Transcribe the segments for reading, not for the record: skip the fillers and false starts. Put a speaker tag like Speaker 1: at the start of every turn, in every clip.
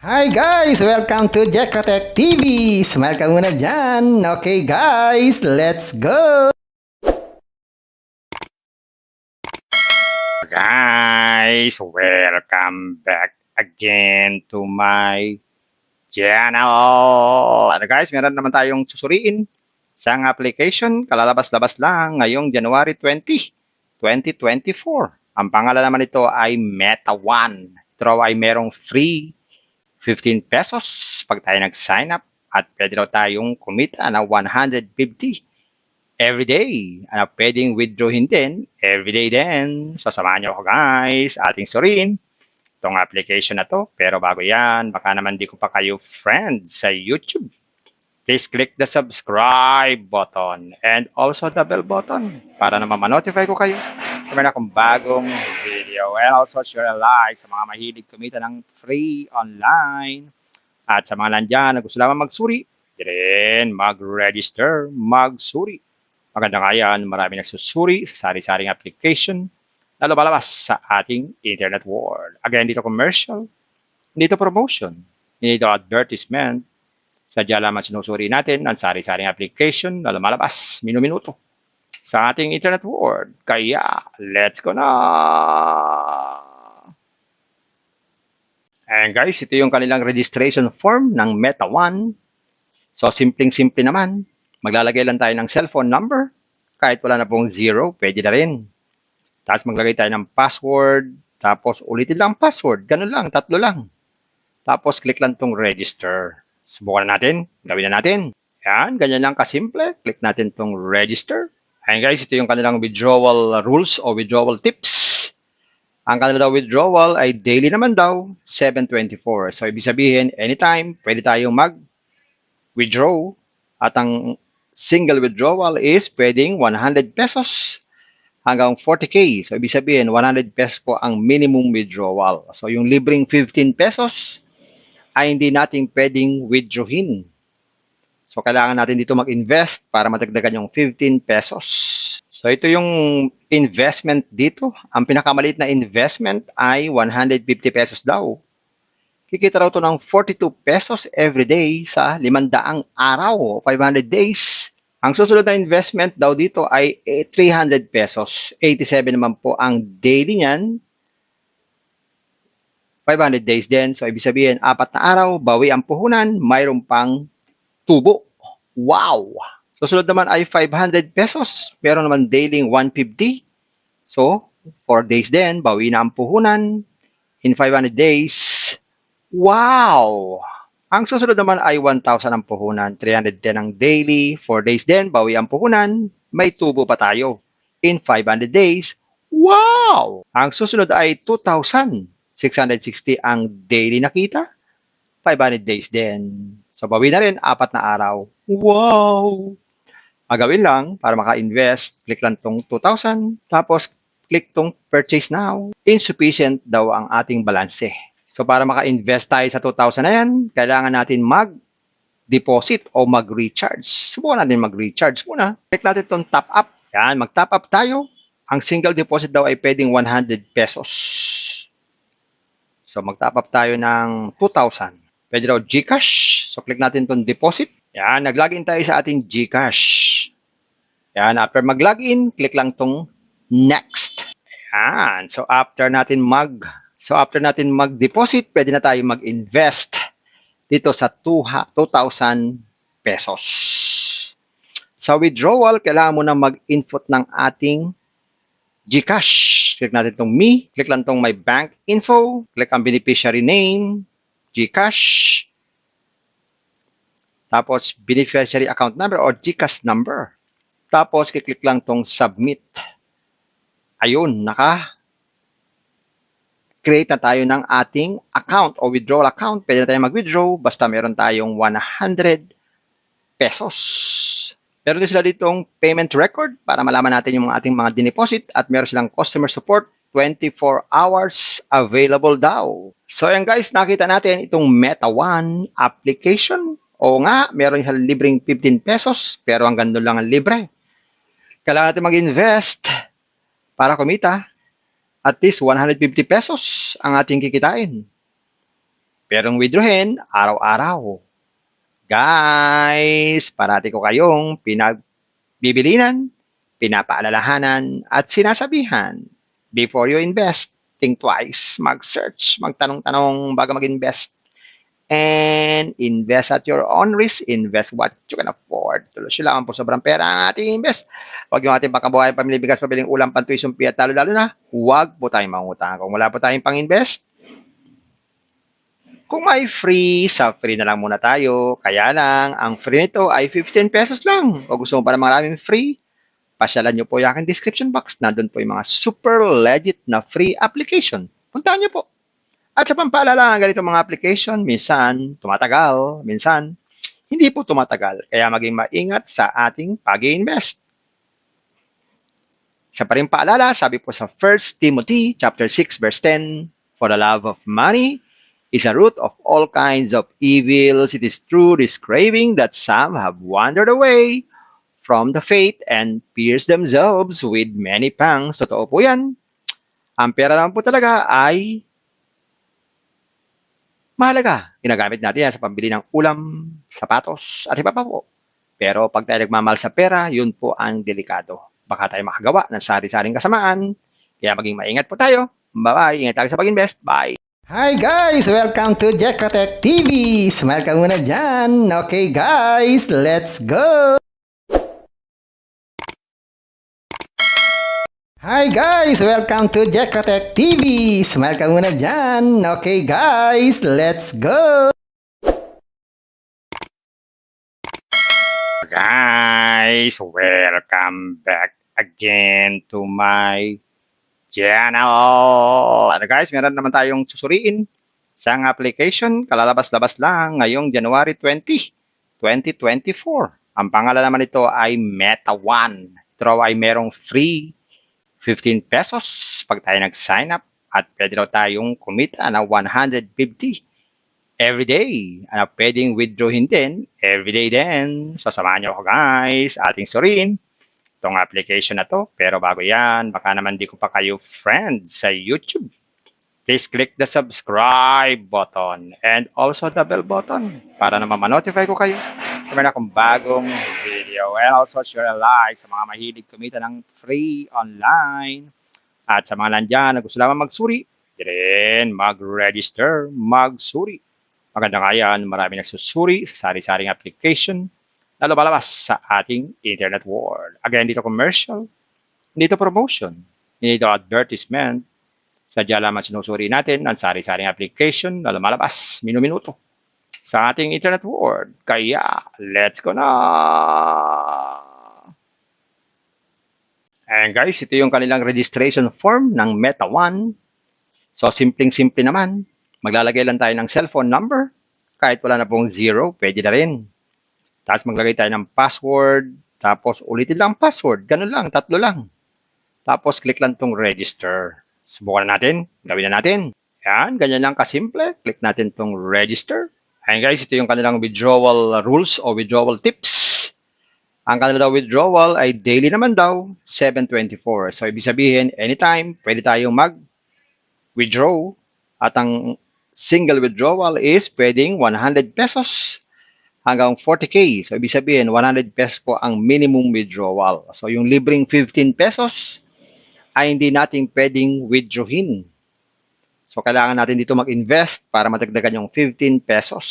Speaker 1: Hi guys! Welcome to Jekotech TV! Smile ka muna dyan! Okay guys, let's go!
Speaker 2: Guys, welcome back again to my channel. Ano guys, meron naman tayong susuriin isang application, kalalabas-labas lang ngayong January 20, 2024. Ang pangalan naman nito ay Meta One. Ito raw ay merong free 15 pesos pag tayo nag-sign up at pwede raw tayong kumita na 150 everyday. Pwedeng withdrawin din everyday din. So samahan niyo ako guys, ating suriin itong application na to. Pero bago yan, baka naman di ko pa kayo friend sa YouTube. Please click the subscribe button and also the bell button para naman ma-notify ko kayo kung meron akong bagong video. And also share a like sa mga mahilig kumita ng free online. At sa mga nandyan na gusto lamang magsuri, di rin mag-register, magsuri. Maganda nga yan, marami nagsusuri sa sari-saring application na lumalabas sa ating internet world. Again, dito commercial, dito promotion, dito advertisement. Sadya lamang sinusuri natin ang sari-saring application na lumalabas minuminuto sa ating internet world. Kaya, let's go na! And guys, ito yung kanilang registration form ng Meta One. So, simpleng-simple naman. Maglalagay lang tayo ng cellphone number. Kahit wala na pong zero, pwede na rin. Tapos maglagay tayo ng password. Tapos ulitin lang password. Ganun lang, 3 lang. Tapos click lang tong register. Subukan na natin. Gawin na natin. Yan, ganyan lang kasimple. Click natin tong register. Ayan guys, ito yung kanilang withdrawal rules o withdrawal tips. Ang kanilang withdrawal ay daily naman daw, 724. So, ibig sabihin, anytime, pwede tayong mag-withdraw. At ang single withdrawal is pwedeng 100 pesos hanggang 40K. So, ibig sabihin, 100 pesos po ang minimum withdrawal. So, yung libreng 15 pesos ay hindi natin pwedeng withdrawin. So, kailangan natin dito mag-invest para matagdagan yung 15 pesos. So, ito yung investment dito. Ang pinakamaliit na investment ay 150 pesos daw. Kikita raw ito ng 42 pesos every day sa 500 araw, 500 days. Ang susunod na investment daw dito ay 300 pesos. 87 naman po ang daily niyan. 500 days din. So, ibig sabihin, 4 na araw, bawi ang puhunan, mayroon pang tubo. Wow! Susunod naman ay 500 pesos. Meron naman daily 150. So, 4 days din, bawi na ang puhunan. In 500 days, wow! Ang susunod naman ay 1,000 ang puhunan. 310 ang daily, 4 days din, bawi ang puhunan. May tubo pa tayo. In 500 days, wow! Ang susunod ay 2,000. 660 ang daily nakita. 500 days din. So, bawi na rin, 4 na araw. Wow! Magawin lang para maka-invest, click lang tong 2,000, tapos click tong purchase now. Insufficient daw ang ating balanse. So, para maka-invest tayo sa 2,000 na yan, kailangan natin mag-deposit o mag-recharge. Subukan natin mag-recharge muna. Click natin tong top up. Yan, mag-top up tayo. Ang single deposit daw ay pwedeng 100 pesos. So, mag-top up tayo ng 2,000. Pwede raw GCash. So, click natin itong deposit. Yan, nag-login tayo sa ating GCash. Yan, after mag-login, click lang itong next. Yan, so after natin mag-deposit, pwede na tayo mag-invest dito sa 2,000 pesos. Sa withdrawal, kailangan mo na mag-input ng ating GCash. Click natin itong me. Click lang itong my bank info. Click ang beneficiary name. GCash. Tapos, beneficiary account number or GCash number. Tapos, click lang itong submit. Ayun, naka-create na tayo ng ating account o withdrawal account. Pwede na tayo mag-withdraw basta meron tayong 100 pesos. Meron din sila ditong payment record para malaman natin yung ating mga dineposit at meron silang customer support 24 hours available daw. So yan guys, nakita natin itong Meta One application. O nga, meron silang libreng 15 pesos pero hanggang doon lang ang libre. Kailangan natin mag-invest para kumita. At least 150 pesos ang ating kikitain. Pero withdrawin, araw-araw. Guys, parati ko kayong pinagbibilinan, pinapaalalahanan, at sinasabihan. Before you invest, think twice. Mag-search, magtanong-tanong bago mag-invest. And invest at your own risk. Invest what you can afford. Tulos lang po sobrang pera ang ating invest. Huwag yung ating pangkabuhay, pamilya, bigas, pabiling ulam, pantuition, at lalo-lalo na, huwag po tayong mangutang. Kung wala po tayong pang-invest, kung may free, sa free na lang muna tayo. Kaya lang, ang free nito ay 15 pesos lang. O gusto mo pa ng maraming free, pasyalan nyo po yung aking description box. Nandun po yung mga super legit na free application. Puntahan nyo po. At sa pampaalala, ganito mga application, minsan tumatagal, minsan hindi po tumatagal. Kaya maging maingat sa ating pag-invest. Sa pa rin paalala, sabi po sa 1 Timothy chapter 6 verse 10, "For the love of money is a root of all kinds of evils. It is through this craving that some have wandered away from the faith and pierced themselves with many pangs." Totoo po yan. Ang pera naman po talaga ay mahalaga. Ginagamit natin yan sa pambili ng ulam, sapatos, at iba pa po. Pero pag tayo nagmamahal sa pera, yun po ang delikado. Baka tayo makagawa ng sari-saring kasamaan. Kaya maging maingat po tayo. Bye-bye. Ingat tayo sa pag-invest. Bye.
Speaker 1: Hi guys! Welcome to Jekotech TV! Smile ka muna dyan! Okay guys, let's go! Hi guys! Welcome to Jekotech TV! Smile ka muna dyan! Okay guys, let's go!
Speaker 2: Guys, welcome back again to my channel. Ano guys, meron naman tayong susuriin. Isang application, kalalabas-labas lang ngayong January 20, 2024. Ang pangalan naman nito ay Meta One. Ito raw ay merong free 15 pesos pag tayo nag-sign up at pwede raw tayong kumita na 150 everyday. Ano, pwedeng withdrawin din everyday din. So samahan nyo ako guys, ating suriin itong application na to. Pero bago yan, baka naman di ko pa kayo friend sa YouTube. Please click the subscribe button and also the bell button para naman ma-notify ko kayo kung meron akong bagong video. And also share a like sa mga mahilig kumita ng free online. At sa mga nandyan na gusto lamang magsuri, di rin mag-register, magsuri. Maganda nga yan, marami nagsusuri sa sari-saring application na lumalabas sa ating internet world. Again, dito commercial, dito promotion, dito advertisement. Sadya lamang sinusuri natin ang sari-saring application na lumalabas minuminuto sa ating internet world. Kaya, let's go na! And guys, ito yung kanilang registration form ng Meta One. So, simpleng-simple naman. Maglalagay lang tayo ng cellphone number. Kahit wala na pong zero, pwede na rin. Tapos maglagay tayo ng password. Tapos ulitin lang password. Ganun lang, 3 lang. Tapos click lang tong register. Subukan na natin. Gawin na natin. Yan, ganyan lang kasimple. Click natin tong register. Ayan guys, ito yung kanilang withdrawal rules o withdrawal tips. Ang kanilang withdrawal ay daily naman daw, 724. So, ibig sabihin, anytime, pwede tayong mag-withdraw. At ang single withdrawal is pwedeng 100 pesos hanggang 40K. So, ibig sabihin, 100 pesos po ang minimum withdrawal. So, yung libreng 15 pesos ay hindi natin pwedeng withdrawin. So, kailangan natin dito mag-invest para madagdagan yung 15 pesos.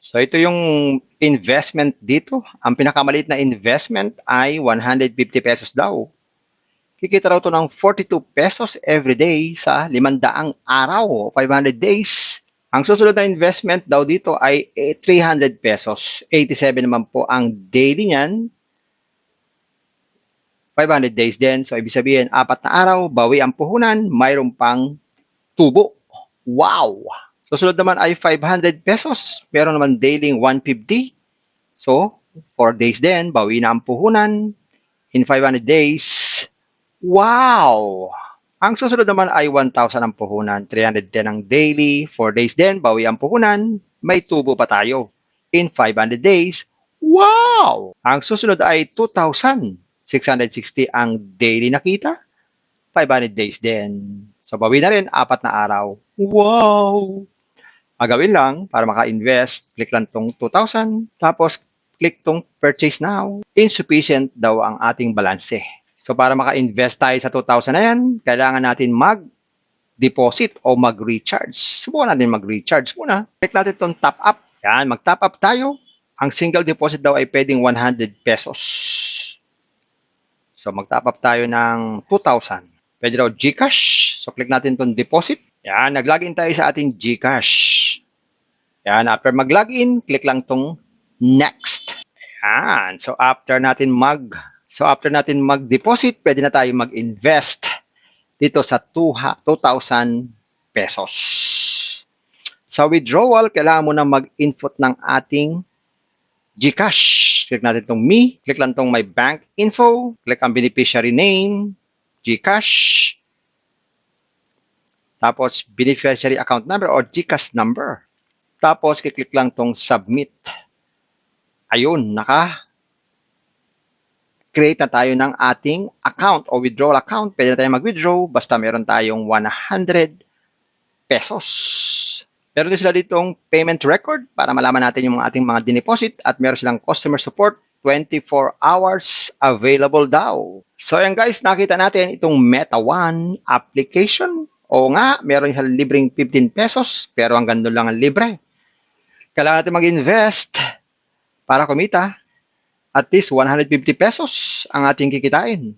Speaker 2: So, ito yung investment dito. Ang pinakamaliit na investment ay 150 pesos daw. Kikita raw ito ng 42 pesos every day sa 500 araw, 500 days. Ang susunod na investment daw dito ay 300 pesos. 87 naman po ang daily niyan. 500 days din. So, ibig sabihin, 4 na araw, bawi ang puhunan, mayroon pang tubo. Wow! Susunod naman ay 500 pesos. Meron naman daily 150. So, 4 days din, bawi na ang puhunan. In 500 days, wow! Ang susunod naman ay 1,000 ang puhunan. 310 ang daily. 4 days din, bawi ang puhunan. May tubo pa tayo. In 500 days, wow! Ang susunod ay 2,000. 660 ang daily nakita. 500 days din. So, bawi na rin, 4 na araw. Wow! Agawin lang para maka-invest, click lang tong 2,000, tapos click tong purchase now. Insufficient daw ang ating balanse. So para maka-invest tayo sa 2,000 na yan, kailangan natin mag-deposit o mag-recharge. Subukan natin mag-recharge muna. Click natin itong top up. Yan, mag-top up tayo. Ang single deposit daw ay pwedeng 100 pesos. So mag-top up tayo ng 2,000. Pwede daw GCash. So click natin itong deposit. Yan, nag-login tayo sa ating GCash. Yan, after mag-login, click lang tong next. Yan, so after natin mag-deposit, pwede na tayo mag-invest dito sa 2,000 pesos. Sa withdrawal, kailangan mo na mag-input ng ating GCash. Click natin itong me, click lang itong my bank info, click ang beneficiary name, GCash, tapos beneficiary account number or GCash number. Tapos, kiklik lang tong submit. Ayun, naka-create na tayo ng ating account o withdrawal account. Pwede na tayo mag-withdraw basta meron tayong 100 pesos. Meron din sila ditong payment record para malaman natin yung ating mga dineposit at meron silang customer support 24 hours available daw. So, ayan guys, nakita natin itong Meta One application. O nga, meron siya libreng 15 pesos, pero hanggang doon lang ang libre. Kailangan natin mag-invest para kumita. At least 150 pesos ang ating kikitain.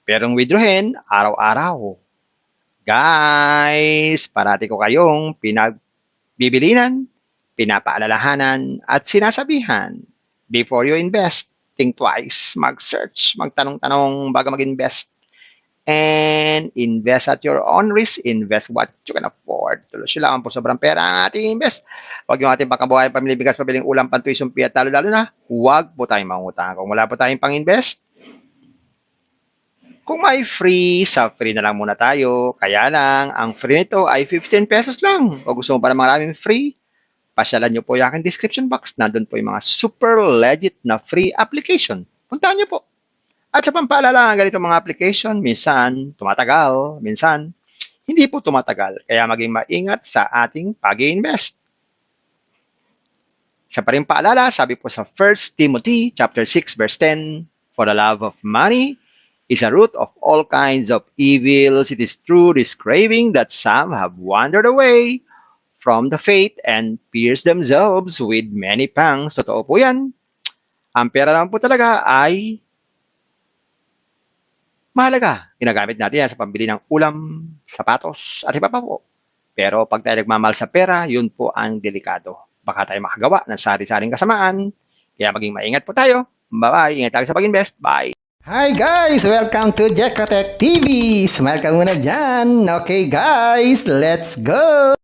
Speaker 2: Pero ang withdrawin, araw-araw. Guys, parati ko kayong pinagbibilinan, pinapaalalahanan, at sinasabihan. Before you invest, think twice. Mag-search, magtanong-tanong bago mag-invest. And invest at your own risk. Invest what you can afford. Tulos lang po sobrang pera ang ating invest. Huwag yung ating pangkabuhay, pamilya, bigas, pabiling ulam, pantuition, at lalo na, huwag po tayong mangutang. Kung wala po tayong pang-invest, kung may free, sa free na lang muna tayo. Kaya lang, ang free nito ay 15 pesos lang. O gusto mo para maraming free, pasyalan nyo po yung aking description box. Nandun po yung mga super legit na free application. Puntahan nyo po. At sa pampaalala, ganito mga application, minsan tumatagal, minsan hindi po tumatagal. Kaya maging maingat sa ating pag-i-invest. Sa pa rin paalala, sabi po sa 1 Timothy chapter 6 verse 10, for the love of money is a root of all kinds of evils. It is through this craving that some have wandered away from the faith and pierced themselves with many pangs. Totoo po yan. Ang pera naman po talaga ay mahalaga. Ginagamit natin yan sa pambili ng ulam, sapatos, at iba pa po. Pero pag tayo nagmamahal sa pera, yun po ang delikado. Baka tayo makagawa ng sari-saring kasamaan. Kaya maging maingat po tayo. Bye-bye. Ingat tayo sa pag-invest. Bye.
Speaker 1: Hi guys! Welcome to Jekotech TV! Smile ka muna dyan! Okay guys, let's go!